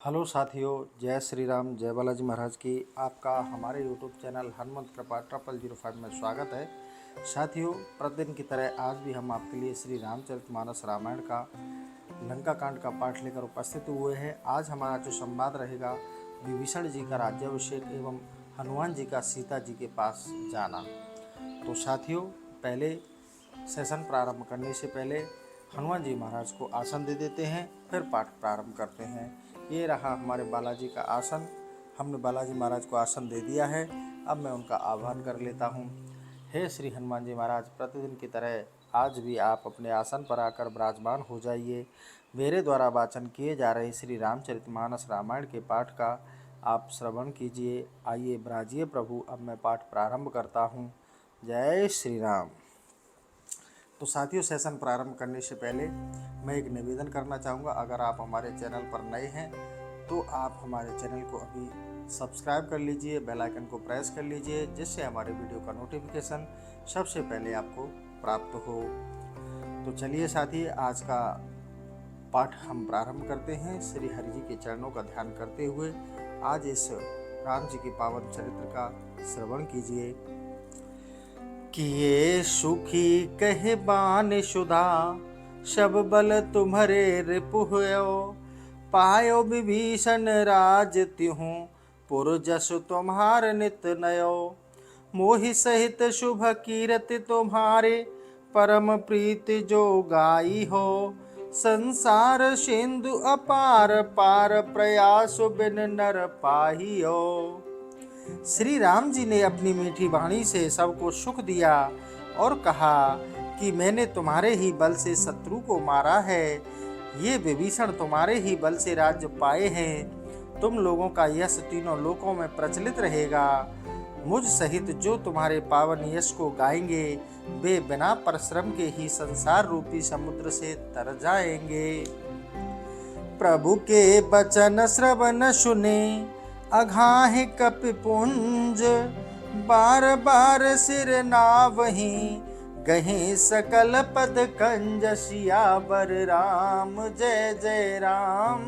Hello साथियों, जय श्री राम, जय बालाजी महाराज की। आपका हमारे यूट्यूब चैनल हनुमंत कृपा 0005 में स्वागत है। साथियों, प्रतिदिन की तरह आज भी हम आपके लिए श्री रामचरितमानस रामायण का लंका कांड का पाठ लेकर उपस्थित हुए हैं। आज हमारा जो संवाद रहेगा विभीषण जी का राज्याभिषेक एवं हनुमान जी का सीता जी के पास जाना। तो साथियों, पहले सेशन प्रारंभ करने से पहले हनुमान जी महाराज को आसन दे देते हैं, फिर पाठ प्रारंभ करते हैं। ये रहा हमारे बालाजी का आसन। हमने बालाजी महाराज को आसन दे दिया है। अब मैं उनका आह्वान कर लेता हूँ। हे श्री हनुमान जी महाराज, प्रतिदिन की तरह आज भी आप अपने आसन पर आकर विराजमान हो जाइए। मेरे द्वारा वाचन किए जा रहे श्री रामचरितमानस रामायण के पाठ का आप श्रवण कीजिए। आइए विराजिए प्रभु। अब मैं पाठ प्रारंभ करता हूँ। जय श्री राम। तो साथियों, सेशन प्रारंभ करने से पहले मैं एक निवेदन करना चाहूँगा। अगर आप हमारे चैनल पर नए हैं तो आप हमारे चैनल को अभी सब्सक्राइब कर लीजिए, बेल आइकन को प्रेस कर लीजिए, जिससे हमारे वीडियो का नोटिफिकेशन सबसे पहले आपको प्राप्त हो। तो चलिए साथी, आज का पाठ हम प्रारंभ करते हैं। श्री हरि जी के चरणों का ध्यान करते हुए आज इस राम जी के पावन चरित्र का श्रवण कीजिए। किए सुखी कहे बान सुधा, शब बल तुम्हारे रिपुह्यो, पायो विभीषण राज त्यों, पुरजस तुम्हार नित नयो। मोहि सहित शुभ कीरति तुम्हारे, परम प्रीति जो गाई हो। संसार सिंधु अपार, पार प्रयास बिन नर पाहियो। श्री राम जी ने अपनी मीठी वाणी से सबको सुख दिया और कहा कि मैंने तुम्हारे ही बल से शत्रु को मारा है। ये विभीषण तुम्हारे ही बल से राज्य पाए हैं। तुम लोगों का यश तीनों लोकों में प्रचलित रहेगा। मुझ सहित जो तुम्हारे पावन यश को गाएंगे, वे बिना परिश्रम के ही संसार रूपी समुद्र से तर जाएंगे। प्रभु के वचन श्रवण सुने, अघाहि कपिपुंज, बार बार सिर नावहि, गहे सकल पद कंज। सियावर राम जय जय राम,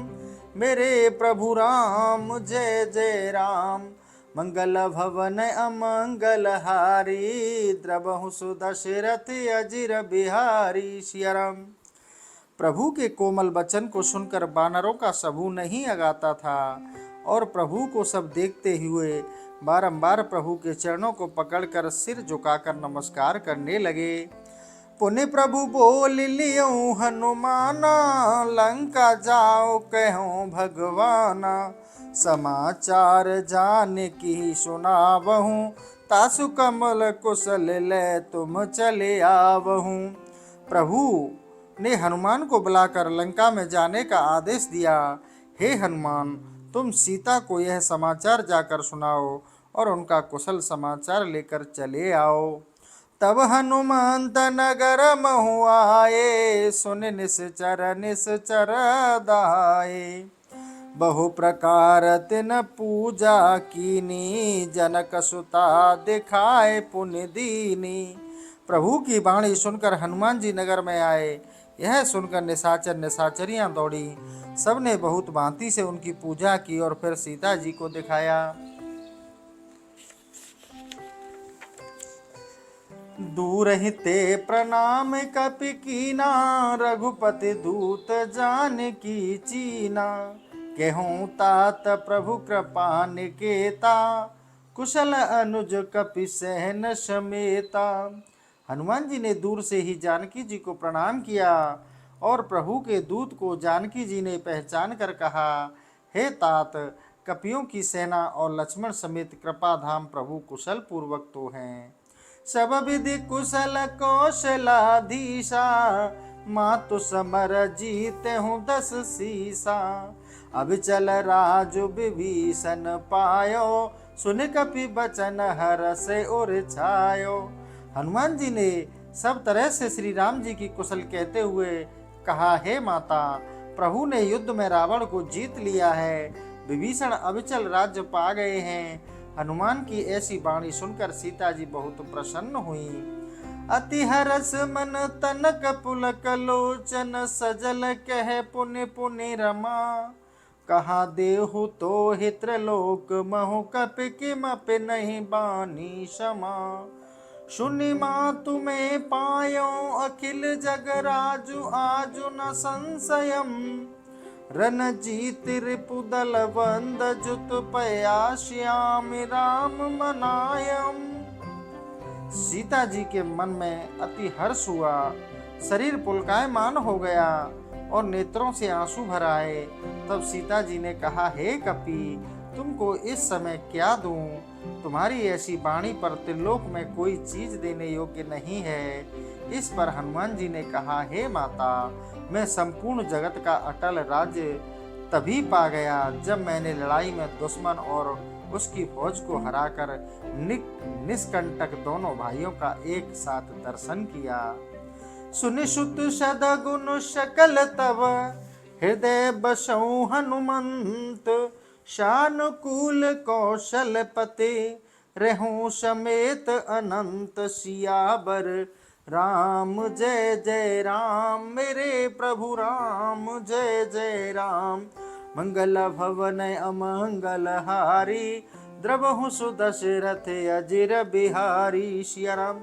मेरे प्रभु राम जय जय राम। मंगल भवन अमंगल हारी, द्रवहु सुदशरथ अजिर बिहारी। सिया राम। प्रभु के कोमल वचन को सुनकर वानरों का समूह नहीं अगाता था और प्रभु को सब देखते हुए बारंबार प्रभु के चरणों को पकड़कर सिर झुकाकर नमस्कार करने लगे। पुण्य प्रभु बोल लियो हनुमाना, लंका जाओ कहो भगवाना। समाचार जान की सुनावहूँ, तासु कमल कुशल ले तुम चले आवहूँ। प्रभु ने हनुमान को बुलाकर लंका में जाने का आदेश दिया। हे हनुमान, तुम सीता को यह समाचार जाकर सुनाओ और उनका कुशल समाचार लेकर चले आओ। तब हनुमंत नगर महु आए, सुन निश्चर दाए। बहु प्रकार तिन पूजा कीनी, जनक सुता दिखाए पुण्य दीनी। प्रभु की वाणी सुनकर हनुमान जी नगर में आए। यह सुनकर निशाचर निशाचरियां दौड़ी। सबने बहुत भांति से उनकी पूजा की और फिर सीता जी को दिखाया। दूर हिते प्रणाम कपि कीना, रघुपति दूत जान की चीना। केहूँ तात प्रभु कृपा निकेता, कुशल अनुज कपि सहन समेता। हनुमान जी ने दूर से ही जानकी जी को प्रणाम किया और प्रभु के दूत को जानकी जी ने पहचान कर कहा, हे तात, कपियों की सेना और लक्ष्मण समेत कृपा धाम प्रभु कुशल पूर्वक तो हैं। सब विधि कुशल कौशलाधीशा, मातु समर जीते हूँ 10 सीसा। अब चल राजु विभीषण पायो, सुन कपि बचन हर्ष उर छायो। हनुमान जी ने सब तरह से श्री राम जी की कुशल कहते हुए कहा, हे माता, प्रभु ने युद्ध में रावण को जीत लिया है। विभीषण अविचल राज्य पा गए हैं। हनुमान की ऐसी वाणी सुनकर सीता जी बहुत प्रसन्न हुई। अति हरस मन तनक पुलक लोचन, सजल कह पुनि पुनि रमा। कहा देहु तो हित्रलोक महु कप किमप नहीं बानी क्षमा। सुनि मातु में पायो अखिल जग राजु आजु न संशयम। रणजीत रिपुदल बंद जुत पया श्याम राम मनायम। सीता जी के मन में अति हर्ष हुआ, शरीर पुलकायमान हो गया और नेत्रों से आंसू भर आए। तब सीता जी ने कहा, हे कपि, तुमको इस समय क्या दूं? तुम्हारी ऐसी वाणी पर त्रिलोक में कोई चीज देने योग्य नहीं है। इस पर हनुमान जी ने कहा, हे माता, मैं संपूर्ण जगत का अटल राज्य तभी पा गया जब मैंने लड़ाई में दुश्मन और उसकी फौज को हराकर निष्कंटक दोनों भाइयों का एक साथ दर्शन किया। सुनि सुत सदगुण सकल तब हृदय बसौ हनुमंत। शानुकूल कौशलपति रहूं समेत अनंत। सियावर राम जय जय राम, मेरे प्रभु राम जय जय राम। मंगल भवन अमंगल हारी, द्रवहु सुदशरथ अजिर बिहारी। सिया राम।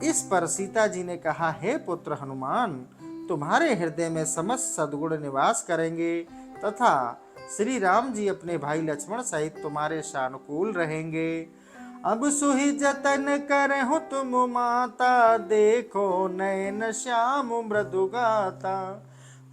इस पर सीता जी ने कहा, हे पुत्र हनुमान, तुम्हारे हृदय में समस्त सद्गुण निवास करेंगे तथा श्री राम जी अपने भाई लक्ष्मण सहित तुम्हारे सानुकूल रहेंगे। अब सुहि जतन करहु तुम माता, देखो नयन श्याम मृदु गाता।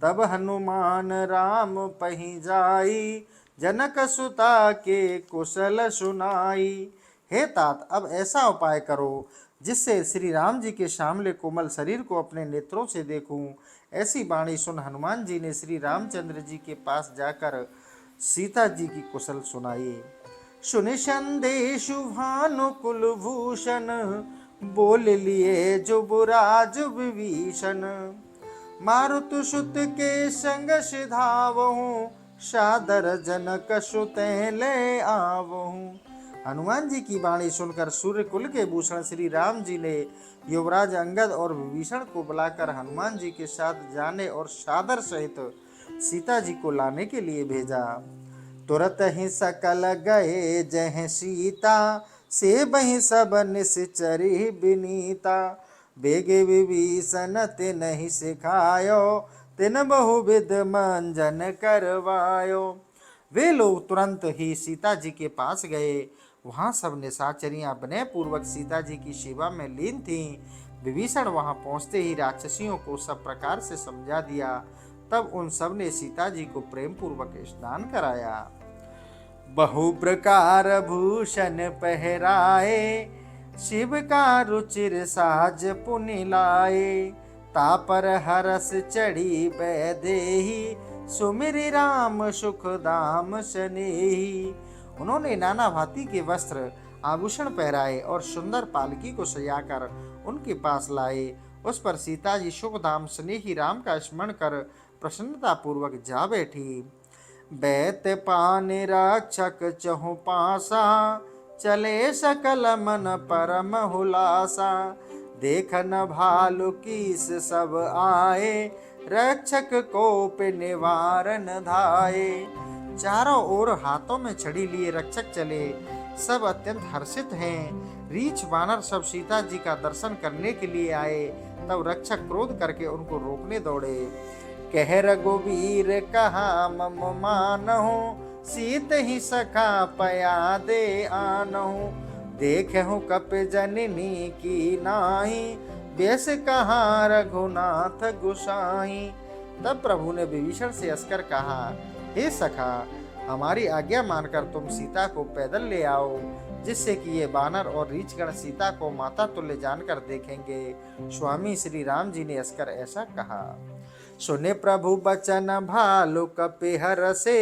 तब हनुमान राम पही जाई, जनक सुता के कुशल सुनाई। हे तात, अब ऐसा उपाय करो जिससे श्री राम जी के श्यामले कोमल शरीर को अपने नेत्रों से देखूं। ऐसी वाणी सुन हनुमान जी ने श्री रामचंद्र जी के पास जाकर सीता जी की कुशल सुनाई। सुनि संदेशु भानुकुल भूषण, बोल लिए जुबराज विभीषण। मारुत सुत के संग सिधावहु, सादर जनक सुते ले आवहु। हनुमान जी की वाणी सुनकर सूर्य कुल के भूषण श्री राम जी ने युवराज अंगद और विभीषण को बुलाकर हनुमान जी के साथ जाने और सादर सहित सीता जी को लाने के लिए भेजा। तुरत ही सकल गए जह सीता, से बही सब निश्चरी बिनीता। बेगे विभीषण तिन ही सिखायो, तिन बहुविध मंजन करवायो। वे लोग तुरंत ही सीता जी के पास गए। वहां सब निशाचरियां विनय पूर्वक सीता जी की सेवा में लीन थीं। विभीषण वहां पहुंचते ही राक्षसियों को सब प्रकार से समझा दिया। तब उन सब ने सीता जी को प्रेम पूर्वक स्नान कराया। बहु प्रकार भूषण पहराए, शिव का रुचिर साज पुनि लाए। तापर हरस चढ़ी बैदेही, सुमिरि राम सुख दाम सनेही। उन्होंने नाना भांति के वस्त्र आभूषण पहराए और सुंदर पालकी को सजाकर उनके पास लाए। उस पर सीता जी सुखधाम स्नेही राम का स्मरण कर प्रसन्नता पूर्वक जा बैठी। बैत पान रक्षक चहु पासा, चले सकल मन परम हुलासा। देखन भालु कीस सब आए, रक्षक कोप निवारण धाये। चारों ओर हाथों में छड़ी लिए रक्षक चले, सब अत्यंत हर्षित हैं। रीछ वानर सब सीता जी का दर्शन करने के लिए आए। तब रक्षक क्रोध करके उनको रोकने दौड़े। कह रघुवीर कहा मम मानहु, सीत ही सखा पया दे आनहु। देखहु कप जननी की नाही, बेस कहा रघुनाथ गुसाई। तब प्रभु ने विभीषण से हंसकर कहा, हे सखा, हमारी आज्ञा मानकर तुम सीता को पैदल ले आओ, जिससे कि ये बानर और रीछगण सीता को माता तुल्य जानकर देखेंगे। स्वामी श्री राम जी ने हंसकर ऐसा कहा। सुने प्रभु बचन भालु कपि हरसे,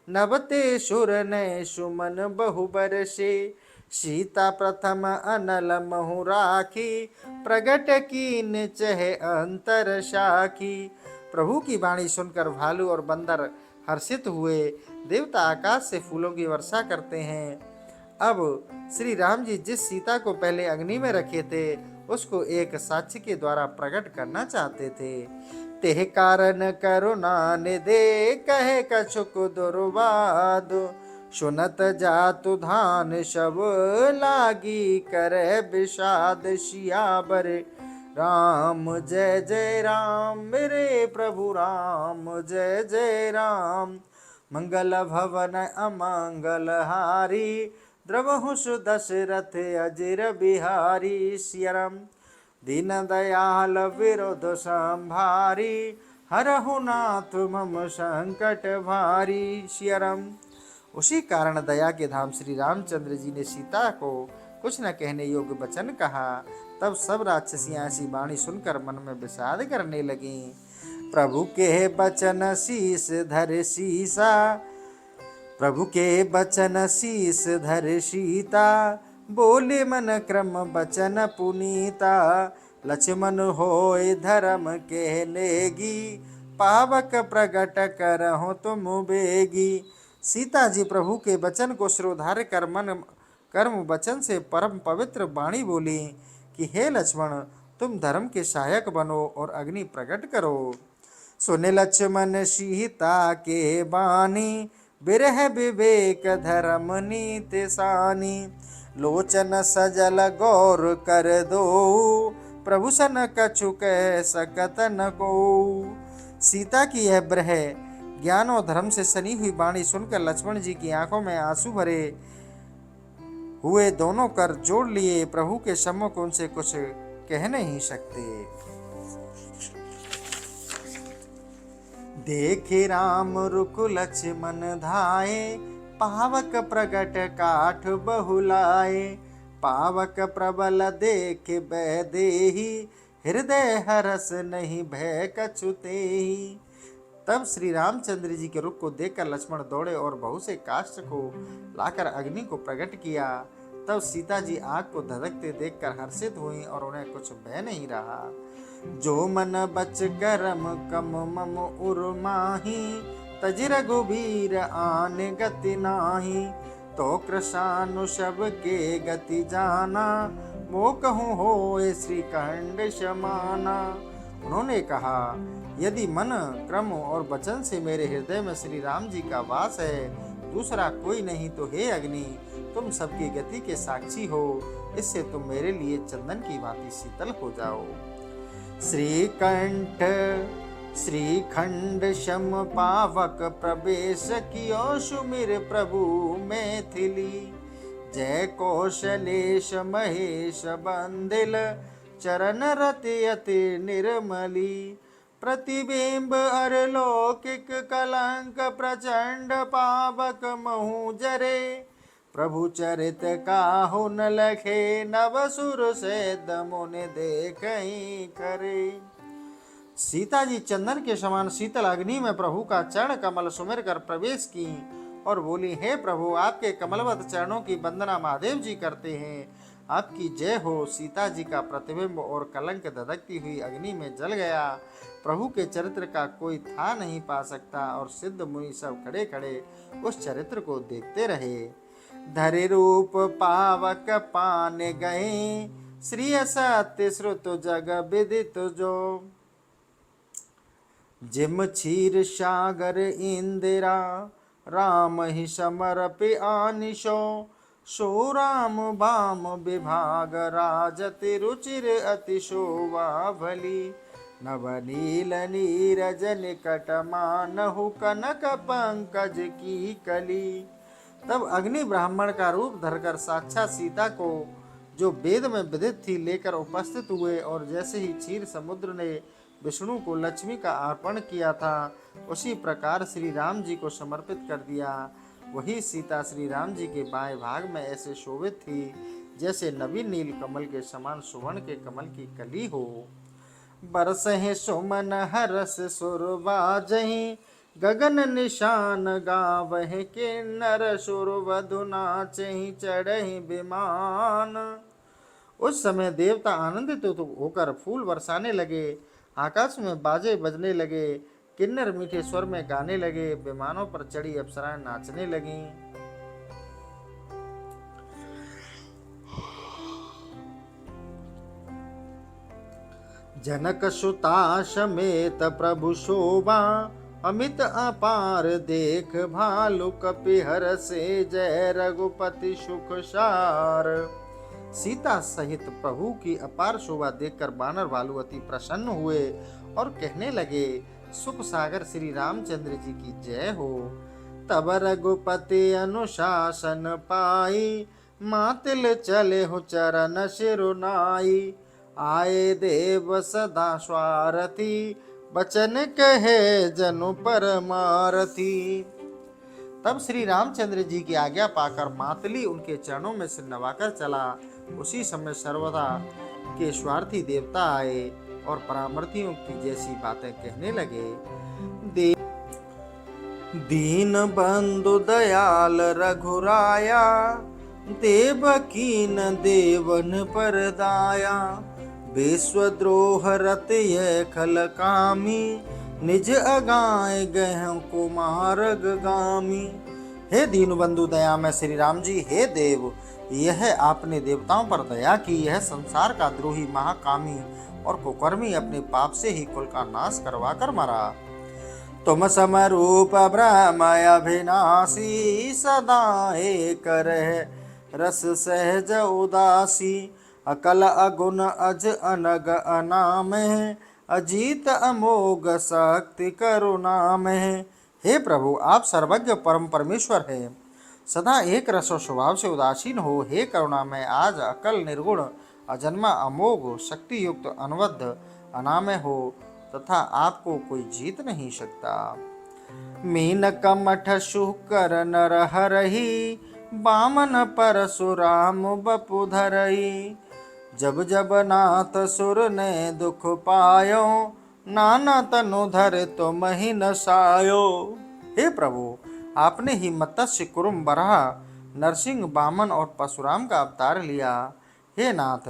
नभते सुर नय सुमन बहु बरसे। सीता प्रथम अनल महु राखी, प्रगट कीन चहे अंतर साखी। प्रभु की वाणी सुनकर भालू और बंदर हर्षित हुए। देवता आकाश से फूलों की वर्षा करते हैं। अब श्री राम जी जिस सीता को पहले अग्नि में रखे थे, उसको एक साक्षी के द्वारा प्रकट करना चाहते थे। तेह कारण करुणा निधे कहे कछुक दुर्वाद सुनत जातु धान शब लागी करे विषाद सियावर राम जय जय राम मेरे प्रभु राम जय जय राम मंगल भवन अमंगल हारी द्रवहु दशरथ अजिर बिहारी सियरम दीन दयाल विरोध संभारी हरहु नाथ मम संकट भारी सियरम। उसी कारण दया के धाम श्री रामचंद्र जी ने सीता को कुछ न कहने योग्य वचन कहा। तब सब राक्षसियां ऐसी वाणी सुनकर मन में विषाद करने लगी। प्रभु के बचन शीस धर सीसा प्रभु के बचन शीस धर सीता बोले मन क्रम बचन पुनीता लक्ष्मण होय धर्म के नेगी पावक प्रगट करहु तुम बेगी। सीता जी प्रभु के वचन को श्रोधार्य कर मन कर्म वचन से परम पवित्र वाणी बोली कि हे लक्ष्मण तुम धर्म के सहायक बनो और अग्नि प्रकट करो। सुने लक्ष्मण सीता के बानी बिरह विवेक धर्म नीति सानी लोचन सजल गौर कर दो प्रभु सन कछु कह सकत न को। सीता की यह ब्रह ज्ञान और धर्म से सनी हुई वाणी सुनकर लक्ष्मण जी की आंखों में आंसू भरे हुए दोनों कर जोड़ लिए प्रभु के सम्मुख उनसे कुछ कह नहीं सकते। देखे राम रुक लक्ष्मण धाये पावक प्रगट काठ बहुलाए पावक प्रबल देख बैदेही हृदय हरस नहीं भय कछुतेही। तब श्री रामचंद्र जी के रुख को देखकर लक्ष्मण दौड़े और बहु से काष्ठ को लाकर अग्नि को प्रकट किया। तब सीता जी आग को धधकते देखकर हर्षित हुई और उन्हें कुछ भय नहीं रहा। जो मन बच करम कम मम उर्माही तज रघुबीर आन गति नाही तो कृषानु शब के गति जाना मो कहूँ होए श्रीखंड समाना। उन्होंने कहा यदि मन क्रम और वचन से मेरे हृदय में श्री राम जी का वास है दूसरा कोई नहीं तो हे अग्नि तुम सबकी गति के साक्षी हो इससे तुम मेरे लिए चंदन की भांति शीतल हो जाओ। श्रीकंठ श्रीखंड शम पावक प्रवेश कियो सुमिर प्रभु मैथिली जय कौशलेश महेश बंदिल चरण रति अति निर्मली प्रतिबिंब अरलौकिक कलंक प्रचंड पावक महु जरे प्रभु चरित काहु न लखे नव सुर से मुनि देखहि करे। सीता जी चंदन के समान शीतल अग्नि में प्रभु का चरण कमल सुमिर कर प्रवेश की और बोली हे प्रभु आपके कमलवत चरणों की वंदना महादेव जी करते हैं आपकी जय हो। सीता जी का प्रतिबिंब और कलंक धधकती हुई अग्नि में जल गया। प्रभु के चरित्र का कोई था नहीं पा सकता और सिद्ध मुनि सब खड़े खड़े उस चरित्र को देखते रहे। धरि रूप पावक पान गए श्री सत्य श्रुत जग विदित जो जिम क्षीर सागर इंदिरा राम ही समर्पि आनिशो सो राम भाम विभाग राजति रुचिर अति शोभा भली नवनील नीरज निकट मानहु कनक पंकज की कली। तब अग्नि ब्राह्मण का रूप धरकर साक्षात सीता को जो वेद में विदित थी लेकर उपस्थित हुए और जैसे ही क्षीर समुद्र ने विष्णु को लक्ष्मी का अर्पण किया था उसी प्रकार श्री राम जी को समर्पित कर दिया। वही सीता श्री राम जी के बाएं भाग में ऐसे शोभित थी जैसे नवीन नील कमल के समान सुवर्ण के कमल की कली हो। बरसहि सुमन हरस सुर बाजहि गगन निशान गावहि किन्नर सुर वधु नाचहि चढ़हि विमान। उस समय देवता आनंदित होकर फूल बरसाने लगे आकाश में बाजे बजने लगे किन्नर मीठे स्वर में गाने लगे विमानों पर चढ़ी अप्सराएं नाचने लगीं। जनक सुता समेत प्रभु शोभा, अमित अपार देख भालु कपिहर से, जय रघुपति सुख सार। सीता सहित प्रभु की अपार शोभा देखकर बानर भालु अति प्रसन्न हुए और कहने लगे, सुख सागर श्री रामचंद्र जी की जय हो। तब रघुपति अनुशासन पाई, मातिल चले हो चरण सिरुनाई। आए देव सदा स्वारथी, बचन कहे जनु परमारथी। तब श्री रामचंद्र जी की आज्ञा पाकर मातली उनके चरणों में सिर नवाकर चला। उसी समय सर्वदा के स्वार्थी देवता आए और परामर्थियों की जैसी बातें कहने लगे। दीन बंधु दयाल रघुराया, देवकीन देवन पर दाया। विश्वद्रोह रत यह खल कामी, निज अगाय गह कुमारग गामी। हे दीनबंधु दया में श्री राम जी, हे देव, यह आपने देवताओं पर दया की। यह संसार का द्रोही महाकामी और कुकर्मी अपने पाप से ही कुल का नाश करवा कर मरा। तुम समरूप ब्रह्म अभिनाशी, सदा एक रह रस सहज उदासी। अकल अगुण अज अनग अनाम है, अजीत अमोघ शक्ति करुणाम है। हे प्रभु, आप सर्वज्ञ परम परमेश्वर हैं, सदा एक रस और स्वभाव से उदासीन हो। हे करुणा में आज अकल निर्गुण अजन्मा अमोघ शक्ति युक्त अनवद्य अनामय हो तथा आपको कोई जीत नहीं सकता। मीन कमठ शुकर नर हरही, बामन परशुराम बपु धरई। जब जब नाथ सुर ने दुख पायो, नाना तनु धर तुम ही नसायो। हे प्रभु, आपने ही मत्स्य कुरुम बराह नरसिंह बामन और परशुराम का अवतार लिया। हे नाथ,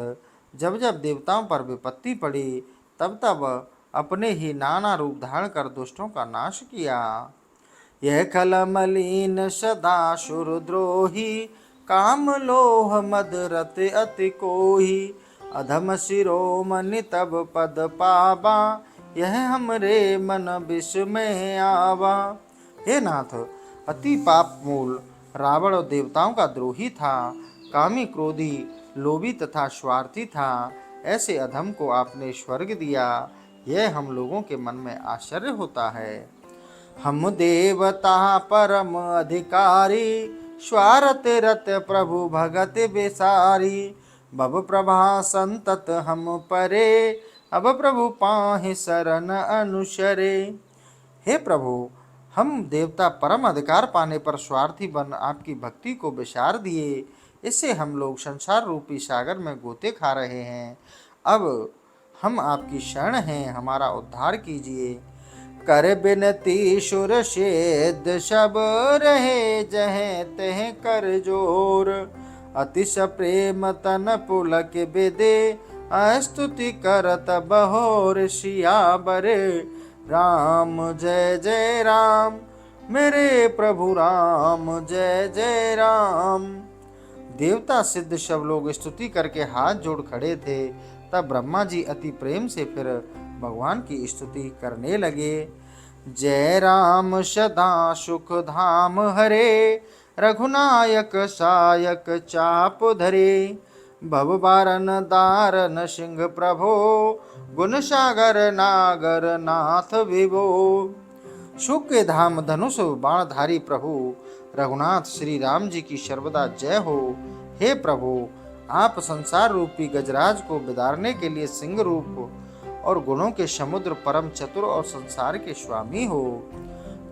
जब जब देवताओं पर विपत्ति पड़ी तब तब अपने ही नाना रूप धारण कर दुष्टों का नाश किया। यह खल मलिन सदा शुरद्रोही, काम लोह मद रत अति कोही। अधम शिरोमणि तब पद पावा, यह हमरे मन विष में आवा। हे नाथ, अति पाप मूल रावण और देवताओं का द्रोही था, कामी क्रोधी लोभी तथा स्वार्थी था। ऐसे अधम को आपने स्वर्ग दिया, यह हम लोगों के मन में आश्चर्य होता है। हम देवता परम अधिकारी, स्वारथ रत प्रभु भगत बेसारी। भव प्रभा संतत हम परे, अब प्रभु पाहि शरण अनुसरे। हे प्रभु, हम देवता परम अधिकार पाने पर स्वार्थी बन आपकी भक्ति को विसार दिए। इससे हम लोग संसार रूपी सागर में गोते खा रहे हैं। अब हम आपकी शरण हैं, हमारा उद्धार कीजिए। कर बिनती सुर सेद सब रहे, जहे तह कर जोर। अतिश प्रेम तन पुलक बेदे, स्तुति करत बहोर सियाबरे। राम जय जय राम, मेरे प्रभु राम जय जय राम। देवता सिद्ध सब लोग स्तुति करके हाथ जोड़ खड़े थे। तब ब्रह्मा जी अति प्रेम से फिर भगवान की स्तुति करने लगे। जय राम सदा सुख धाम हरे, रघुनायक सायक चाप धरे। भव बारन दारन सिंह प्रभो, गुण सागर नागर नाथ विभो। सुख के धाम धनुष बाणधारी प्रभु रघुनाथ श्री राम जी की सर्वदा जय हो। हे प्रभु, आप संसार रूपी गजराज को बिदारने के लिए सिंह रूप और गुणों के समुद्र परम चतुर और संसार के स्वामी हो।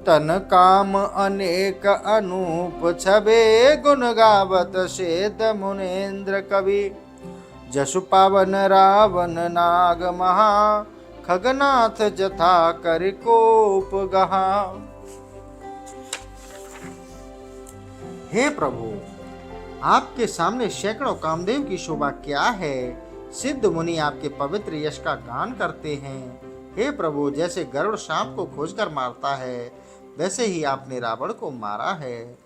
तन काम अनेक अनूप छबे, गुण गावत सेत मुनेन्द्र कवि। जसु पावन रावण नाग महा, खगनाथ जथा कर कोप गहा। हे प्रभु, आपके सामने सैकड़ों कामदेव की शोभा क्या है। सिद्ध मुनि आपके पवित्र यश का गान करते हैं। हे प्रभु, जैसे गरुड़ सांप को खोजकर मारता है, वैसे ही आपने रावण को मारा है।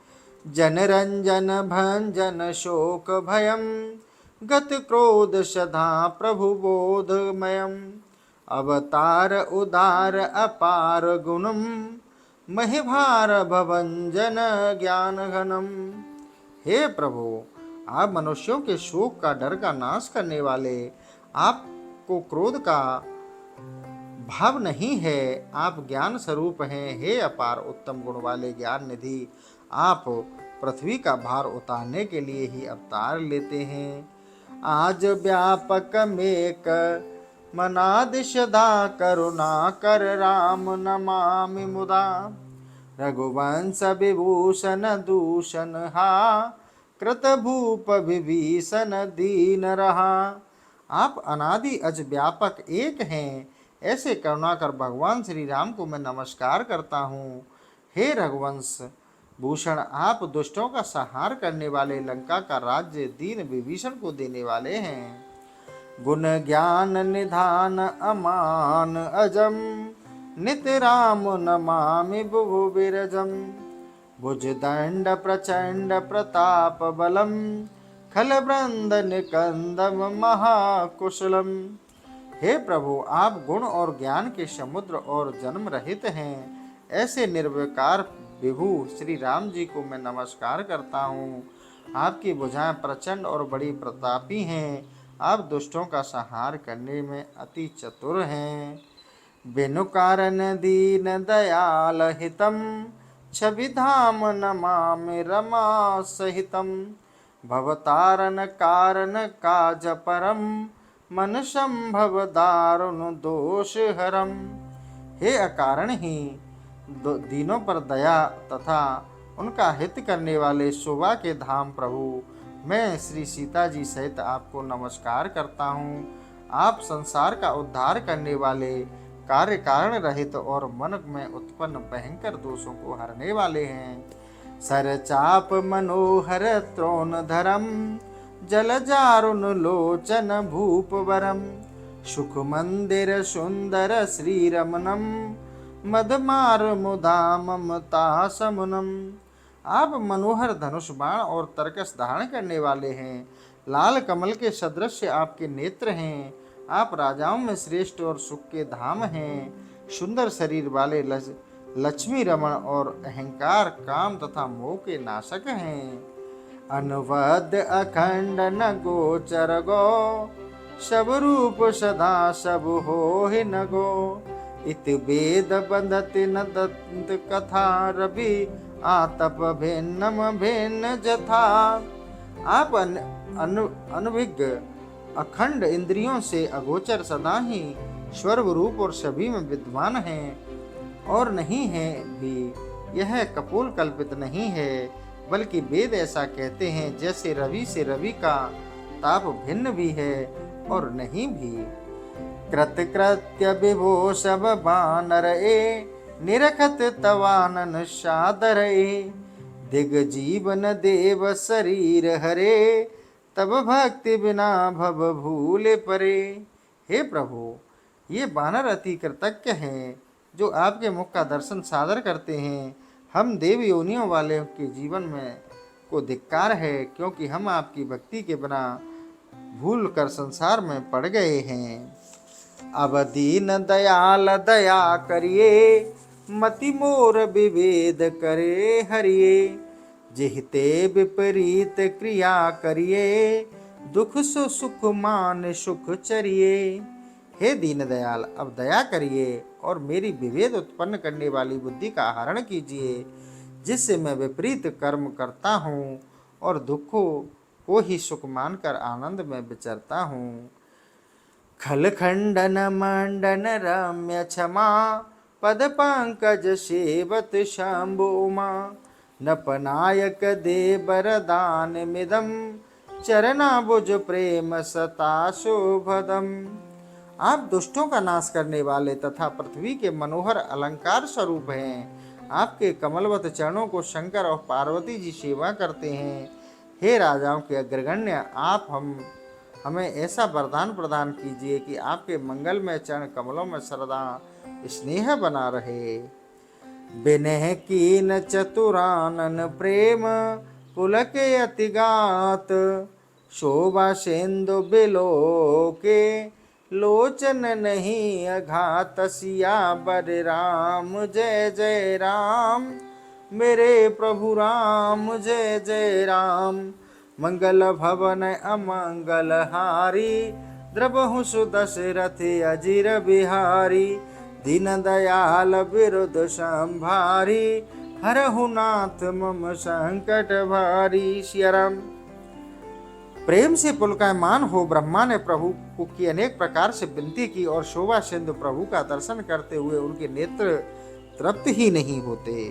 जन रंजन भंजन शोक भयम, गत क्रोध सदा प्रभु बोधमयम। अवतार उदार अपार गुणम, महिभार भवंजन ज्ञान घनम। हे प्रभु, आप मनुष्यों के शोक का, डर का नाश करने वाले, आपको क्रोध का भाव नहीं है, आप ज्ञान स्वरूप हैं। हे अपार उत्तम गुण वाले ज्ञान निधि, आप पृथ्वी का भार उतारने के लिए ही अवतार लेते हैं। आज व्यापक मेक मनादि सदा, करुणा कर राम नमामि मुदा। रघुवंश विभूषण दूषण हा, कृत भूप विभीषण दीन रहा। आप अनादि अज व्यापक एक हैं, ऐसे करुणाकर भगवान श्री राम को मैं नमस्कार करता हूँ। हे रघुवंश भूषण, आप दुष्टों का संहार करने वाले, लंका का राज्य दीन विभीषण को देने वाले हैं। गुण ज्ञान निधान अमान अजम, नित राम नमामि भुवि विरजम। भुज दंड प्रचंड प्रताप बलम, खल वृंद निकंदम महाकुशलम। हे प्रभु, आप गुण और ज्ञान के समुद्र और जन्म रहित हैं। ऐसे निर्विकार विभु श्री राम जी को मैं नमस्कार करता हूँ। आपकी भुजाएं प्रचंड और बड़ी प्रतापी हैं। आप दुष्टों का संहार करने में अति चतुर हैं। बिनु कारण दीन दयाल हितम, छवि धाम नमामि रमा सहितम। भवतारण कारण काज परम, मन संभव दारुण दोष हरम। हे अकारण ही दीनों पर दया तथा उनका हित करने वाले शोभा के धाम प्रभु, मैं श्री सीता जी सहित आपको नमस्कार करता हूँ। आप संसार का उद्धार करने वाले, कार्य कारण रहित और मन में उत्पन्न भयंकर दोषों को हरने वाले हैं। सर चाप मनोहर त्रोण धरम, जल जारुण लोचन भूप वरम। सुख मंदिर सुंदर श्री रमनम, मदमार मुदा ममता समुनम। आप मनोहर धनुष बाण और तरकस धारण करने वाले हैं। लाल कमल के सदृश आपके नेत्र हैं। आप राजाओं में श्रेष्ठ और सुख के धाम हैं। सुंदर शरीर वाले लक्ष्मी रमण और अहंकार, काम तथा मोह के नाशक हैं। अनुवद अखंड न गोचर गो, सब रूप सदा सब हो ही न गो। इत वेद बंधति न दंत कथा, रवि आतप भिन्नम भिन्न जथा। आप अनभिज्ञ, अखंड, इंद्रियों से अगोचर, सदा ही स्वरूप और सभी में विद्वान हैं और नहीं है भी। यह कपोल कल्पित नहीं है, बल्कि वेद ऐसा कहते हैं जैसे रवि से रवि का ताप भिन्न भी है और नहीं भी। कृतकृत्य विभो सब बानर ए, निरखत तवानन सादर ए। दिग जीवन देव शरीर हरे, तब भक्ति बिना भव भूले परे। हे प्रभु, ये बानर अति कृतज्ञ हैं जो आपके मुख का दर्शन सादर करते हैं। हम देव योनियों वाले के जीवन में को धिक्कार है, क्योंकि हम आपकी भक्ति के बिना भूल कर संसार में पड़ गए हैं। अब दीन दयाल दया करिए, मति मोर विवेद करे हरिये। जिहते विपरीत क्रिया करिए, दुख सो सुख मान सुख चरिए। हे दीन दयाल, अब दया करिए और मेरी विभेद उत्पन्न करने वाली बुद्धि का हरण कीजिए, जिससे मैं विपरीत कर्म करता हूँ और दुखों को ही सुख मानकर आनंद में विचरता हूँ। खल खंडन मंडन रम्य क्षमा, पद पंकज सेवत शंभु उमा। नपनायक दे बरदान मिदम, चरना बुज प्रेम सता शोभदम। आप दुष्टों का नाश करने वाले तथा पृथ्वी के मनोहर अलंकार स्वरूप हैं। आपके कमलवत चरणों को शंकर और पार्वती जी सेवा करते हैं। हे राजाओं के अग्रगण्य, आप हमें ऐसा वरदान प्रदान कीजिए कि आपके मंगलमय चरण कमलों में सदा स्नेह बना रहे। बिनह कीन चतुरानन प्रेम, पुलक अतिगात। शोभा सिंधु बिलो के, लोचन नहीं अघात सियावर राम। जय जय राम मेरे प्रभु राम। जय जय राम। मंगल भवन अमंगल हारी, द्रबहु सुदशरथ अजिर बिहारी। दीन दयाल बिरुद संभारी, हरहु नाथ मम संकट भारी। सियाराम। प्रेम से पुलकायमान हो ब्रह्मा ने प्रभु को की अनेक प्रकार से विनती की और शोभा सिंधु प्रभु का दर्शन करते हुए उनके नेत्र तृप्त ही नहीं होते।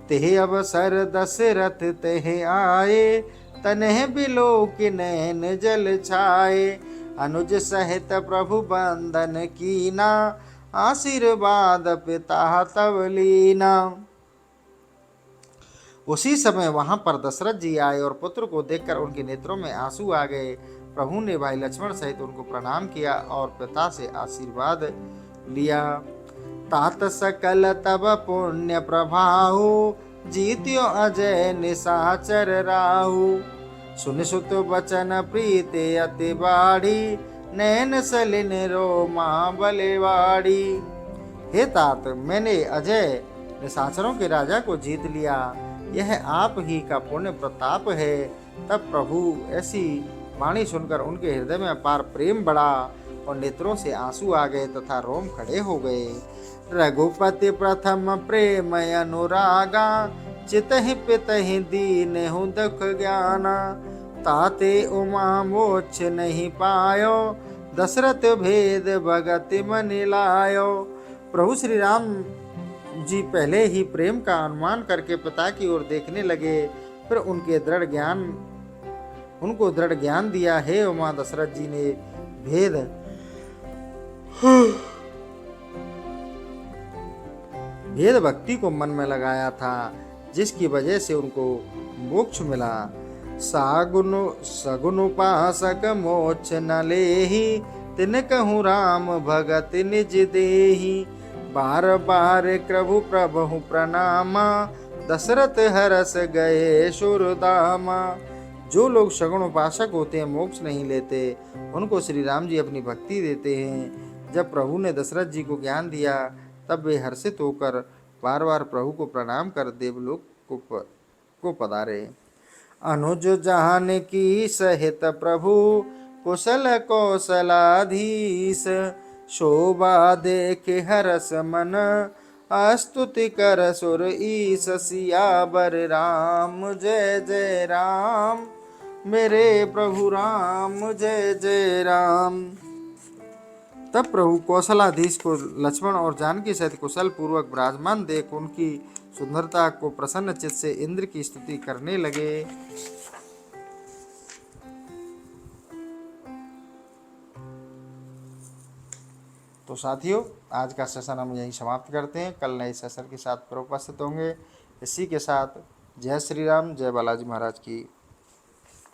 तेह अवसर दशरथ तेह आए, तनह बिलो कि नैन जल छाए। अनुज सहित प्रभु बंदन कीना, आशीर्वाद पिता तब लीना। उसी समय वहां पर दशरथ जी आए और पुत्र को देखकर उनके नेत्रों में आंसू आ गए। प्रभु ने भाई लक्ष्मण सहित उनको प्रणाम किया और पिता से आशीर्वाद लिया। तात सकल तब पुण्य प्रभाहु, जीत्यो अजय निशाचर राहु। सुन सुत बचन प्रीति अति बाढ़ी, नैन सलिन रोमा बलिवाड़ी। हे तात, मैंने अजय निशाचरों के राजा को जीत लिया, यह आप ही का पुण्य प्रताप है। तब प्रभु ऐसी वाणी सुनकर उनके हृदय में अपार प्रेम बढ़ा और नेत्रों से आंसू आ गए तथा रोम खड़े हो गए। रघुपति प्रथम प्रेम अनुरागा, चितहि पितहि दीनहु दुख ज्ञाना। ताते उमा मोक्ष नहीं पायो, दशरथ भेद भगति मनि लायो। प्रभु श्री राम जी पहले ही प्रेम का अनुमान करके पिता की ओर देखने लगे। फिर उनको दृढ़ ज्ञान दिया। हे उमा, दशरथ जी ने भेद भक्ति को मन में लगाया था, जिसकी वजह से उनको मोक्ष मिला। सगुन उपासक मोक्ष न लेहि, तिन कहूँ राम भगत निज देहि। बार बार प्रभु प्रभु प्रणामा, दशरथ हरस गए सुरदामा। जो लोग सगुण उपासक होते हैं मोक्ष नहीं लेते, उनको श्री राम जी अपनी भक्ति देते हैं। जब प्रभु ने दशरथ जी को ज्ञान दिया, तब वे हर्षित होकर बार बार प्रभु को प्रणाम कर देवलोक को पधारे। अनुज जान की सहित प्रभु, कुशल कौशलाधीश। शोभा देख हरस मन, स्तुति कर सुर ईश। सियावर राम जय जय राम मेरे प्रभु राम। जय जय राम। तब प्रभु कौशलाधीश को लक्ष्मण और जानकी सहित कुशल पूर्वक विराजमान देख उनकी सुंदरता को प्रसन्न चित्त से इंद्र की स्तुति करने लगे। तो साथियों, आज का सेशन हम यहीं समाप्त करते हैं। कल नए सेशन के साथ फिर उपस्थित होंगे। इसी के साथ जय श्री राम, जय बालाजी महाराज की।